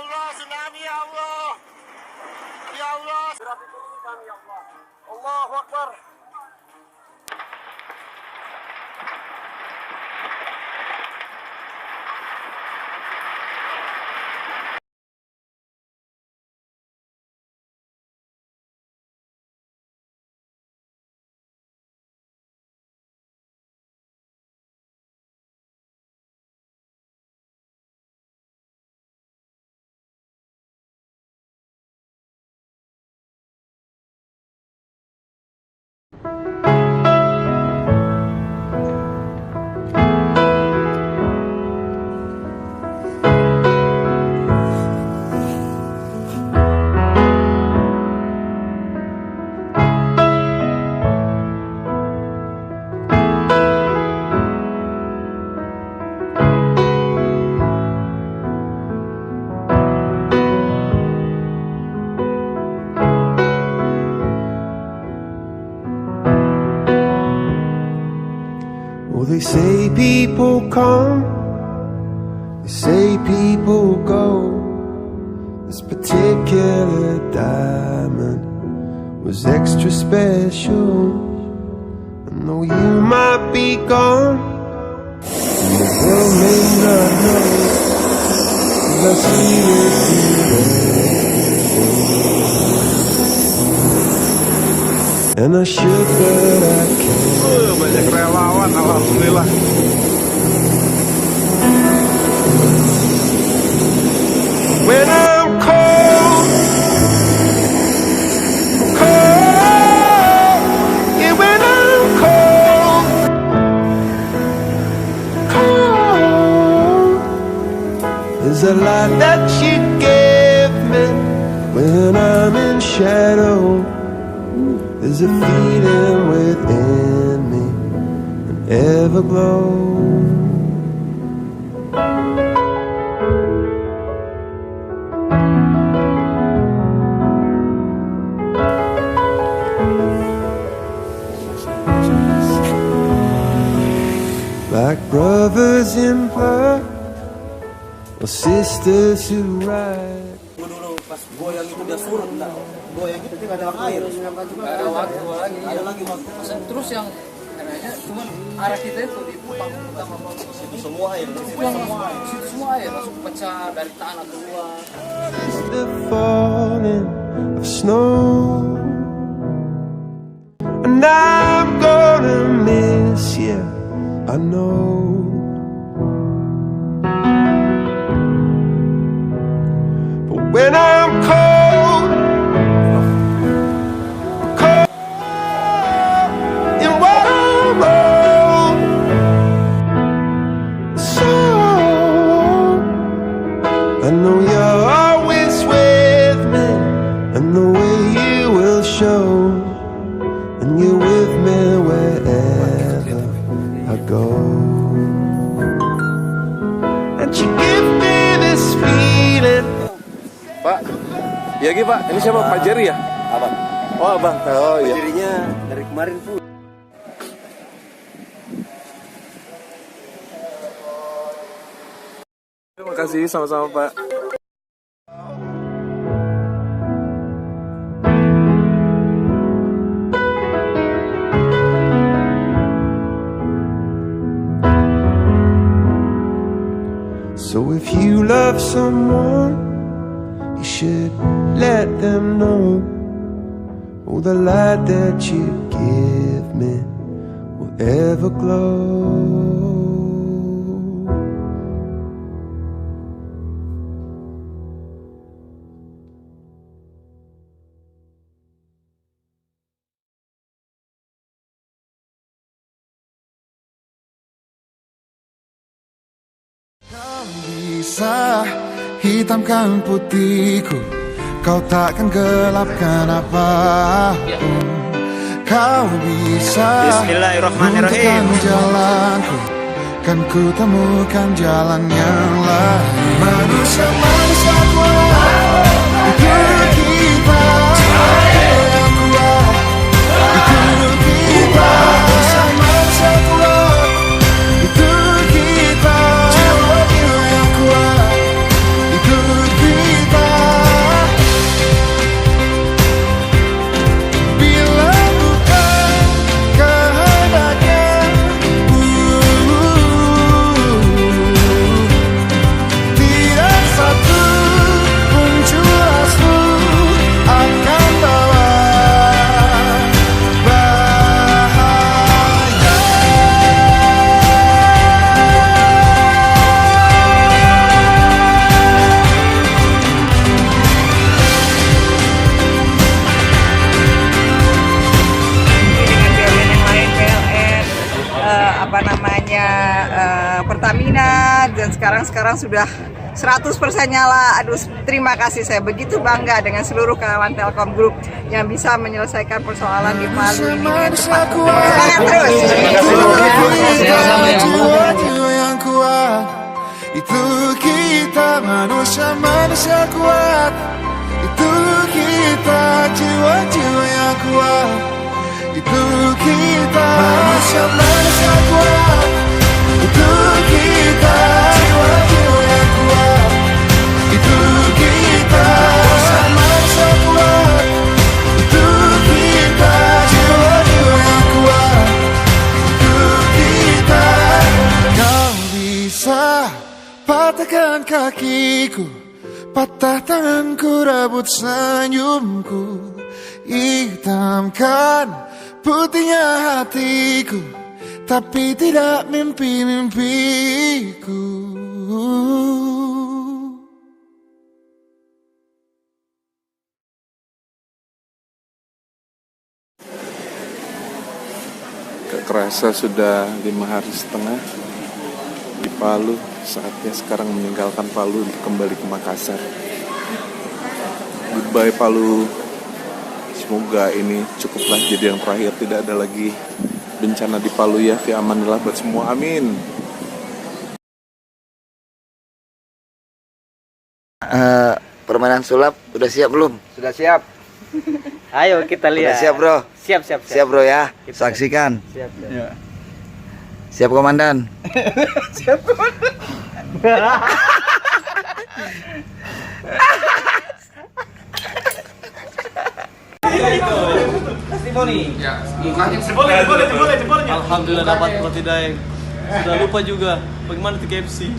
Allah, tsunami ya Allah. Ya Allah. Allahu Akbar. Oh, they say people come, they say people go. This particular diamond was extra special. I know you might be gone, and the world may not know, 'cause I see it today. And I should, but I can't. Banyak relawan, alhamdulillah. When I'm cold, cold, yeah, when I'm cold, cold, there's a light that you give me. When I'm in shadow, there's a feeling within me, an everglow. Like brothers in blood, or sisters who ride. Dulu pas goyang itu dia surut, enggak goyang itu tidak ada air, nggak ada waktu lagi, ada lagi waktu. Terus yang anehnya cuman arah kita itu di panggung utama itu semua air, situ semua air langsung pecah dari tanah keluar. The falling of snow, and I'm gonna miss you, I know. But when I'm cold, cold, and when I'm old, so I know you're always with me, and the way you will show, and you're with me wherever I go. And you give me this feeling. Pak, ya Pak, ini siapa? Pak Jerry ya? Abang, Oh abang, oh iya. dirinya dari kemarin pun. Terima kasih, sama-sama Pak. So if you love someone, you should let them know. Oh, the light that you give me will ever glow. Kau bisa hitamkan putihku, kau takkan gelapkan apapun. Kau bisa Bismillahirrahmanirrahim. runtuhkan jalanku, kan ku temukan jalan yang lain. Manusia kuat, itu kita yang kuat, itu kita. Manusia kuat, itu kita yang kuat, itu kita. sekarang sudah 100% nyala. Aduh, terima kasih, saya begitu bangga dengan seluruh karyawan Telkom Group yang bisa menyelesaikan persoalan di Palu ini dengan cepat. Semangat terus. Jiwa yang kuat, itu kita manusia kuat. Itu kita jiwa-jiwa yang kuat. Itu kita manusia kuat. Itu kita jiwa-jiwa yang kuat. Itu kita manusia kuat. Itu kita jiwa-jiwa yang kuat. Itu kita. Kau bisa patahkan kakiku, patah tanganku, rebut senyumku, hitamkan putihnya hatiku, tapi tidak mimpi-mimpiku. Gak kerasa sudah 5 hari setengah di Palu. Saatnya sekarang meninggalkan Palu, kembali ke Makassar. Goodbye Palu. Semoga ini cukuplah jadi yang terakhir, tidak ada lagi bencana di Palu ya. Fi amanillah buat semua, amin. Permainan sulap udah siap belum? Sudah siap. Ayo kita lihat. Udah siap bro? Siap. Siap bro ya, saksikan. Siap. Siap komandan. Testimoni. Ya, mukanya Alhamdulillah dapat roti daeng. Sudah lupa juga bagaimana tuh KFC.